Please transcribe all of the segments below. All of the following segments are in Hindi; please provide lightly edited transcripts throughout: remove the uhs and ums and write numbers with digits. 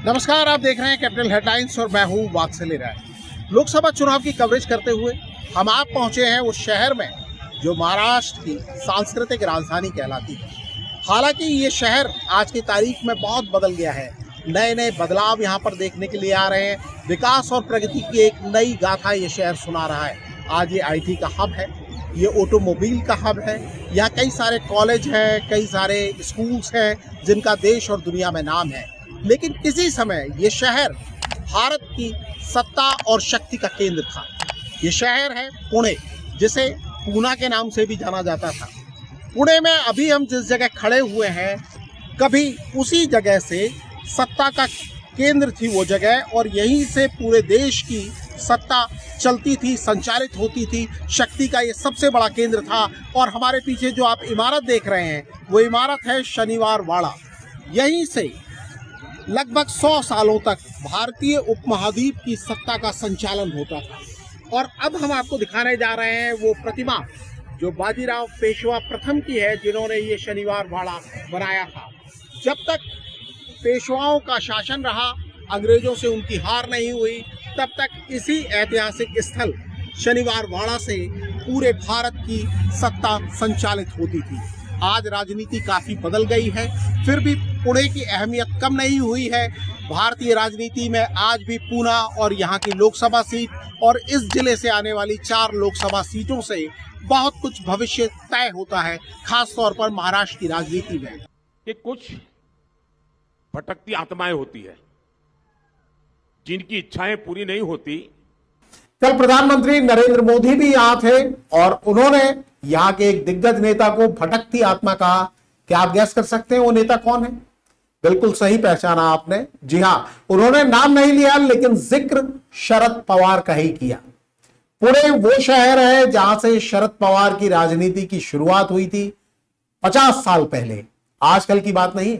नमस्कार, आप देख रहे हैं कैपिटल हेडलाइंस और मैं हूं वात्सल्य राय। लोकसभा चुनाव की कवरेज करते हुए हम आप पहुंचे हैं उस शहर में जो महाराष्ट्र की सांस्कृतिक राजधानी कहलाती है। हालांकि ये शहर आज की तारीख में बहुत बदल गया है। नए नए बदलाव यहाँ पर देखने के लिए आ रहे हैं। विकास और प्रगति की एक नई गाथा ये शहर सुना रहा है। आज ये IT का हब है, ये ऑटोमोबाइल का हब है। यहाँ कई सारे कॉलेज हैं, कई सारे स्कूल्स हैं जिनका देश और दुनिया में नाम है। लेकिन किसी समय ये शहर भारत की सत्ता और शक्ति का केंद्र था। ये शहर है पुणे, जिसे पूना के नाम से भी जाना जाता था। पुणे में अभी हम जिस जगह खड़े हुए हैं, कभी उसी जगह से सत्ता का केंद्र थी वो जगह, और यहीं से पूरे देश की सत्ता चलती थी, संचालित होती थी। शक्ति का ये सबसे बड़ा केंद्र था। और हमारे पीछे जो आप इमारत देख रहे हैं, वो इमारत है शनिवार वाड़ा। यहीं से लगभग 100 सालों तक भारतीय उपमहाद्वीप की सत्ता का संचालन होता था। और अब हम आपको दिखाने जा रहे हैं वो प्रतिमा जो बाजीराव पेशवा प्रथम की है, जिन्होंने ये शनिवार वाड़ा बनाया था। जब तक पेशवाओं का शासन रहा, अंग्रेजों से उनकी हार नहीं हुई, तब तक इसी ऐतिहासिक स्थल शनिवार वाड़ा से पूरे भारत की सत्ता संचालित होती थी। आज राजनीति काफ़ी बदल गई है, फिर भी पुणे की अहमियत कम नहीं हुई है। भारतीय राजनीति में आज भी पूना और यहाँ की लोकसभा सीट और इस जिले से आने वाली 4 लोकसभा सीटों से बहुत कुछ भविष्य तय होता है, खास तौर पर महाराष्ट्र की राजनीति में। कि कुछ भटकती आत्माएं होती है, जिनकी इच्छाएं पूरी नहीं होती। कल प्रधानमंत्री नरेंद्र मोदी भी यहाँ थे और उन्होंने यहाँ के एक दिग्गज नेता को भटकती आत्मा कहा। क्या आप गैस कर सकते हैं वो नेता कौन है? बिल्कुल सही पहचाना आपने। जी हां, उन्होंने नाम नहीं लिया, लेकिन जिक्र शरद पवार का ही किया। पुणे वो शहर है जहां से शरद पवार की राजनीति की शुरुआत हुई थी 50 साल पहले। आजकल की बात नहीं,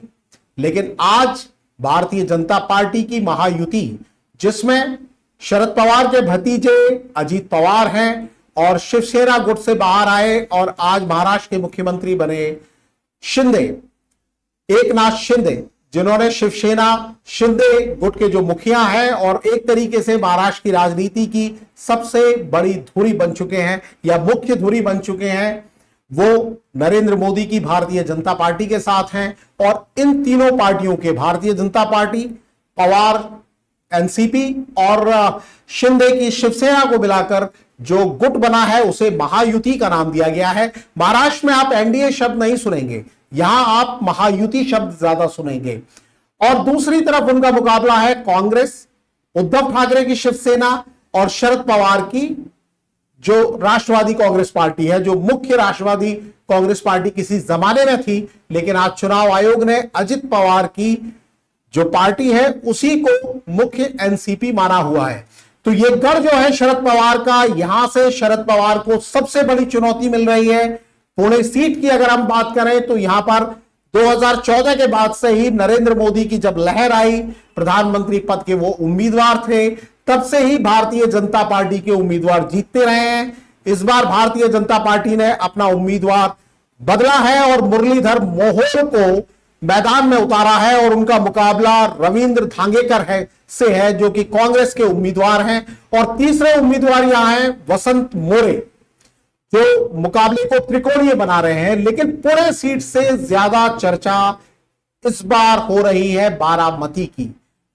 लेकिन आज भारतीय जनता पार्टी की महायुति, जिसमें शरद पवार के भतीजे अजीत पवार हैं और शिवसेना गुट से बाहर आए और आज महाराष्ट्र के मुख्यमंत्री बने शिंदे, एकनाथ शिंदे, जिन्होंने शिवसेना शिंदे गुट के जो मुखिया हैं और एक तरीके से महाराष्ट्र की राजनीति की सबसे बड़ी धुरी बन चुके हैं या मुख्य धुरी बन चुके हैं, वो नरेंद्र मोदी की भारतीय जनता पार्टी के साथ हैं। और इन तीनों पार्टियों के, भारतीय जनता पार्टी, पवार NCP और शिंदे की शिवसेना को मिलाकर जो गुट बना है, उसे महायुति का नाम दिया गया है। महाराष्ट्र में आप NDA शब्द नहीं सुनेंगे, यहां आप महायुति शब्द ज्यादा सुनेंगे। और दूसरी तरफ उनका मुकाबला है कांग्रेस, उद्धव ठाकरे की शिवसेना और शरद पवार की जो राष्ट्रवादी कांग्रेस पार्टी है, जो मुख्य राष्ट्रवादी कांग्रेस पार्टी किसी जमाने में थी, लेकिन आज चुनाव आयोग ने अजित पवार की जो पार्टी है उसी को मुख्य NCP माना हुआ है। तो ये गढ़ जो है शरद पवार का, यहां से शरद पवार को सबसे बड़ी चुनौती मिल रही है। पुणे सीट की अगर हम बात करें तो यहां पर 2014 के बाद से ही नरेंद्र मोदी की जब लहर आई, प्रधानमंत्री पद के वो उम्मीदवार थे, तब से ही भारतीय जनता पार्टी के उम्मीदवार जीतते रहे हैं। इस बार भारतीय जनता पार्टी ने अपना उम्मीदवार बदला है और मुरलीधर मोहोल को मैदान में उतारा है और उनका मुकाबला रविंद्र धांगेकर से है, जो कि कांग्रेस के उम्मीदवार हैं। और तीसरे उम्मीदवार यहां हैं वसंत मोरे, जो मुकाबले को त्रिकोणीय बना रहे हैं। लेकिन पुणे सीट से ज्यादा चर्चा इस बार हो रही है बारामती की,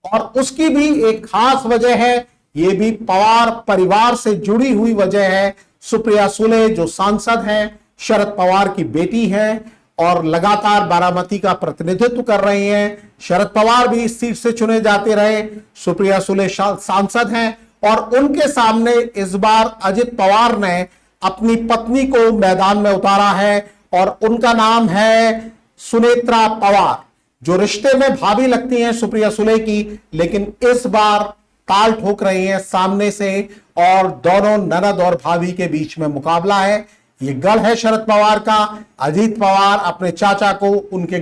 और उसकी भी एक खास वजह है। यह भी पवार परिवार से जुड़ी हुई वजह है। सुप्रिया सुले जो सांसद हैं, शरद पवार की बेटी हैं और लगातार बारामती का प्रतिनिधित्व कर रही हैं। शरद पवार भी इस सीट से चुने जाते रहे, सुप्रिया सुले सांसद हैं, और उनके सामने इस बार अजित पवार ने अपनी पत्नी को मैदान में उतारा है और उनका नाम है सुनेत्रा पवार, जो रिश्ते में भाभी लगती हैं सुप्रिया सुले की, लेकिन इस बार ताल ठोक रही हैं सामने से और दोनों ननद और भाभी के बीच में मुकाबला है। ये गढ़ है शरद पवार का। अजीत पवार अपने चाचा को उनके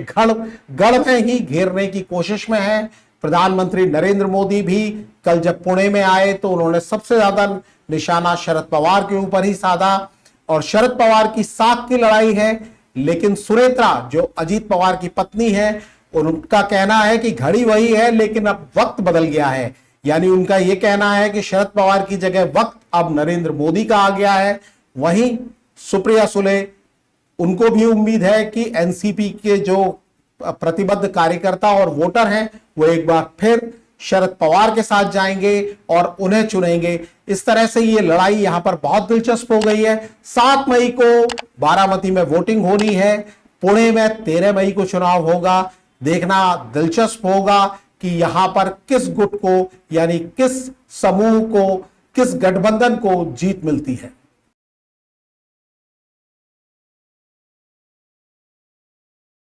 गढ़ में ही घेरने की कोशिश में है। प्रधानमंत्री नरेंद्र मोदी भी कल जब पुणे में आए तो उन्होंने सबसे ज्यादा निशाना शरद पवार के ऊपर ही साधा और शरद पवार की साख की लड़ाई है। लेकिन सुनेत्रा जो अजीत पवार की पत्नी है, उनका कहना है कि घड़ी वही है लेकिन अब वक्त बदल गया है। यानी उनका यह कहना है कि शरद पवार की जगह वक्त अब नरेंद्र मोदी का आ गया है। वहीं सुप्रिया सुले, उनको भी उम्मीद है कि एनसीपी के जो प्रतिबद्ध कार्यकर्ता और वोटर हैं वो एक बार फिर शरद पवार के साथ जाएंगे और उन्हें चुनेंगे। इस तरह से ये लड़ाई यहां पर बहुत दिलचस्प हो गई है। 7 मई को बारामती में वोटिंग होनी है, पुणे में 13 मई को चुनाव होगा। देखना दिलचस्प होगा कि यहां पर किस गुट को, यानी किस समूह को, किस गठबंधन को जीत मिलती है।